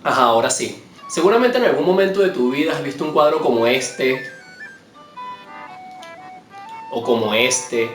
Ajá, ahora sí. Seguramente en algún momento de tu vida has visto un cuadro como este, o como este,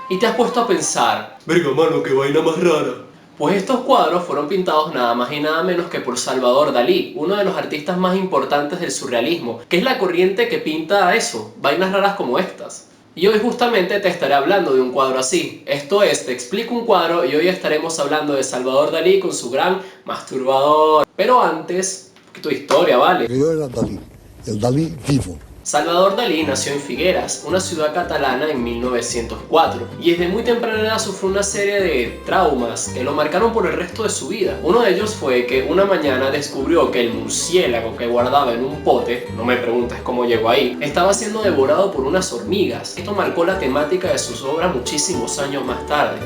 y te has puesto a pensar, verga mano, qué vaina más rara. Pues estos cuadros fueron pintados nada más y nada menos que por Salvador Dalí, uno de los artistas más importantes del surrealismo, que es la corriente que pinta eso, vainas raras como estas. Y hoy justamente te estaré hablando de un cuadro así. Esto es, te explico un cuadro y hoy estaremos hablando de Salvador Dalí con su gran masturbador. Pero antes, un poquito de historia, ¿vale? Yo era Dalí, el Dalí vivo. Salvador Dalí nació en Figueras, una ciudad catalana, en 1904, y desde muy temprana edad sufrió una serie de traumas que lo marcaron por el resto de su vida. Uno de ellos fue que una mañana descubrió que el murciélago que guardaba en un pote, no me preguntes cómo llegó ahí, estaba siendo devorado por unas hormigas. Esto marcó la temática de sus obras muchísimos años más tarde.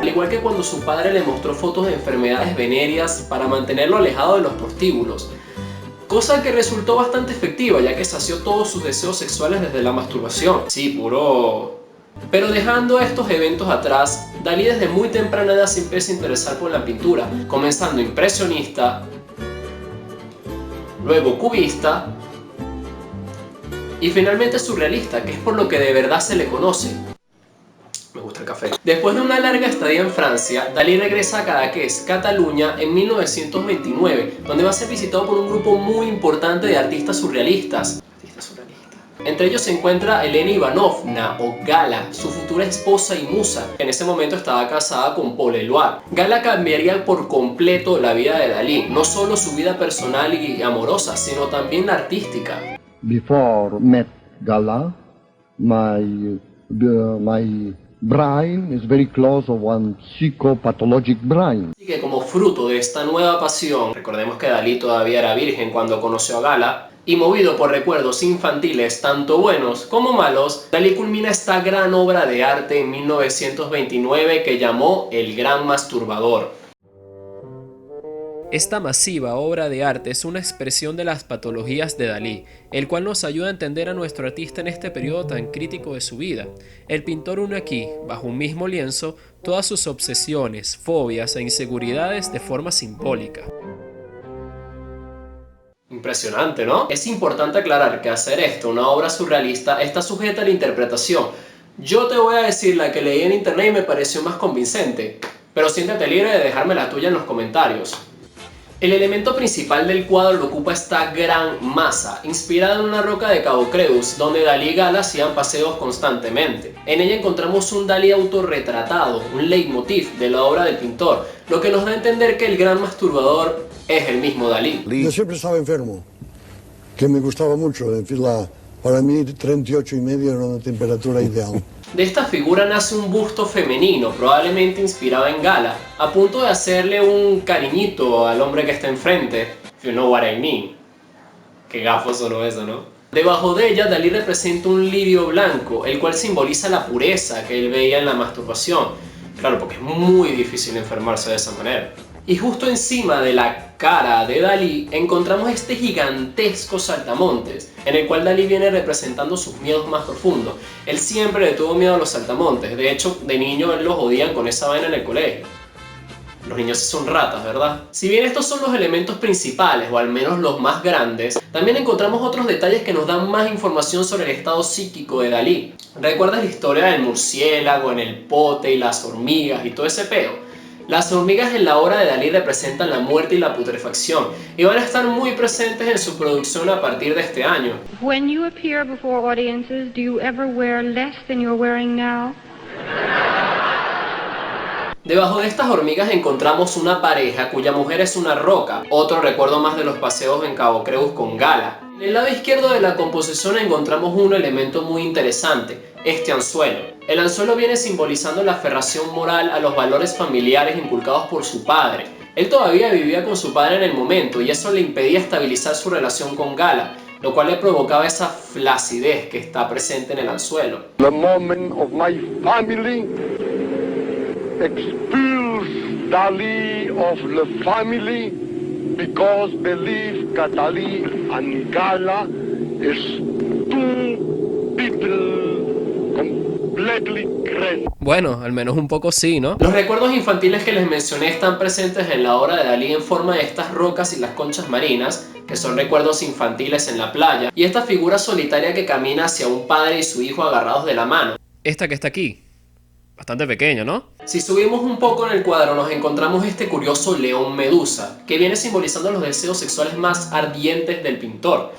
Al igual que cuando su padre le mostró fotos de enfermedades venéreas para mantenerlo alejado de los prostíbulos, cosa que resultó bastante efectiva, ya que sació todos sus deseos sexuales desde la masturbación. Sí, puro... Pero dejando estos eventos atrás, Dalí desde muy temprana edad se empieza a interesar por la pintura, comenzando impresionista, luego cubista y finalmente surrealista, que es por lo que de verdad se le conoce. Me gusta el café. Después de una larga estadía en Francia, Dalí regresa a Cadaqués, Cataluña, en 1929, donde va a ser visitado por un grupo muy importante de artistas surrealistas. Entre ellos se encuentra Elena Ivanovna, o Gala, su futura esposa y musa, que en ese momento estaba casada con Paul Eluard. Gala cambiaría por completo la vida de Dalí, no solo su vida personal y amorosa, sino también la artística. Before met Gala, my brain is very close of one psychopathologic brain. Así que como fruto de esta nueva pasión, recordemos que Dalí todavía era virgen cuando conoció a Gala, y movido por recuerdos infantiles tanto buenos como malos, Dalí culmina esta gran obra de arte en 1929 que llamó El Gran Masturbador. Esta masiva obra de arte es una expresión de las patologías de Dalí, el cual nos ayuda a entender a nuestro artista en este periodo tan crítico de su vida. El pintor une aquí, bajo un mismo lienzo, todas sus obsesiones, fobias e inseguridades de forma simbólica. Impresionante, ¿no? Es importante aclarar que hacer esto, una obra surrealista, está sujeta a la interpretación. Yo te voy a decir la que leí en internet y me pareció más convincente, pero siéntete libre de dejarme la tuya en los comentarios. El elemento principal del cuadro lo ocupa esta gran masa, inspirada en una roca de Cabo Creus, donde Dalí y Gala hacían paseos constantemente. En ella encontramos un Dalí autorretratado, un leitmotiv de la obra del pintor, lo que nos da a entender que el gran masturbador es el mismo Dalí. Yo siempre estaba enfermo, que me gustaba mucho, en fin, para mí 38,5 era una temperatura ideal. De esta figura nace un busto femenino, probablemente inspirado en Gala, a punto de hacerle un cariñito al hombre que está enfrente. If you know what I mean. Qué gafo sonó eso, ¿no? Debajo de ella, Dalí representa un lirio blanco, el cual simboliza la pureza que él veía en la masturbación. Claro, porque es muy difícil enfermarse de esa manera. Y justo encima de la cara de Dalí encontramos este gigantesco saltamontes, en el cual Dalí viene representando sus miedos más profundos. Él siempre le tuvo miedo a los saltamontes, de hecho de niño él los odian con esa vaina en el colegio. Los niños son ratas, ¿verdad? Si bien estos son los elementos principales, o al menos los más grandes, también encontramos otros detalles que nos dan más información sobre el estado psíquico de Dalí. ¿Recuerdas la historia del murciélago en el pote y las hormigas y todo ese peo? Las hormigas en la obra de Dalí representan la muerte y la putrefacción y van a estar muy presentes en su producción a partir de este año. When you appear before audiences, do you ever wear less than you're wearing now? Debajo de estas hormigas encontramos una pareja cuya mujer es una roca, otro recuerdo más de los paseos en Cabo Creus con Gala. En el lado izquierdo de la composición encontramos un elemento muy interesante, este anzuelo. El anzuelo viene simbolizando la aferración moral a los valores familiares inculcados por su padre. Él todavía vivía con su padre en el momento y eso le impedía estabilizar su relación con Gala, lo cual le provocaba esa flacidez que está presente en el anzuelo. The moment of my family expels Dalí of the family because believe that Dalí and Gala is two people completely crazy. Bueno, al menos un poco sí, ¿no? Los recuerdos infantiles que les mencioné están presentes en la obra de Dalí en forma de estas rocas y las conchas marinas, que son recuerdos infantiles en la playa, y esta figura solitaria que camina hacia un padre y su hijo agarrados de la mano. Esta que está aquí. Bastante pequeño, ¿no? Si subimos un poco en el cuadro nos encontramos este curioso león medusa, que viene simbolizando los deseos sexuales más ardientes del pintor.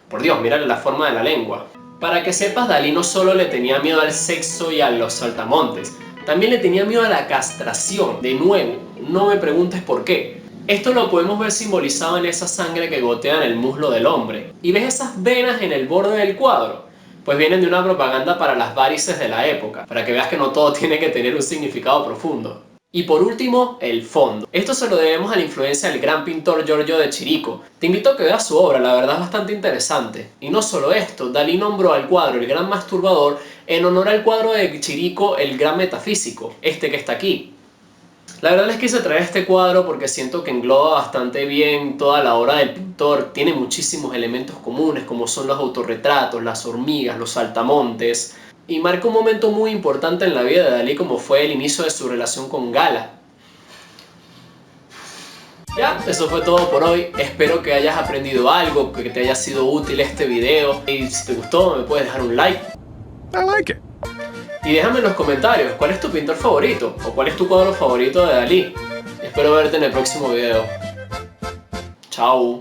Por Dios, mírale la forma de la lengua. Para que sepas, Dalí no solo le tenía miedo al sexo y a los saltamontes, también le tenía miedo a la castración. De nuevo, no me preguntes por qué. Esto lo podemos ver simbolizado en esa sangre que gotea en el muslo del hombre. ¿Y ves esas venas en el borde del cuadro? Pues vienen de una propaganda para las varices de la época, para que veas que no todo tiene que tener un significado profundo. Y por último, el fondo. Esto se lo debemos a la influencia del gran pintor Giorgio de Chirico. Te invito a que veas su obra, la verdad es bastante interesante. Y no solo esto, Dalí nombró al cuadro El Gran Masturbador en honor al cuadro de Chirico El Gran Metafísico, este que está aquí. La verdad les quise traer este cuadro porque siento que engloba bastante bien toda la obra del pintor. Tiene muchísimos elementos comunes como son los autorretratos, las hormigas, los saltamontes. Y marca un momento muy importante en la vida de Dalí como fue el inicio de su relación con Gala. Ya, eso fue todo por hoy. Espero que hayas aprendido algo, que te haya sido útil este video. Y si te gustó me puedes dejar un like. I like it. Y déjame en los comentarios cuál es tu pintor favorito o cuál es tu cuadro favorito de Dalí. Espero verte en el próximo video. Chao.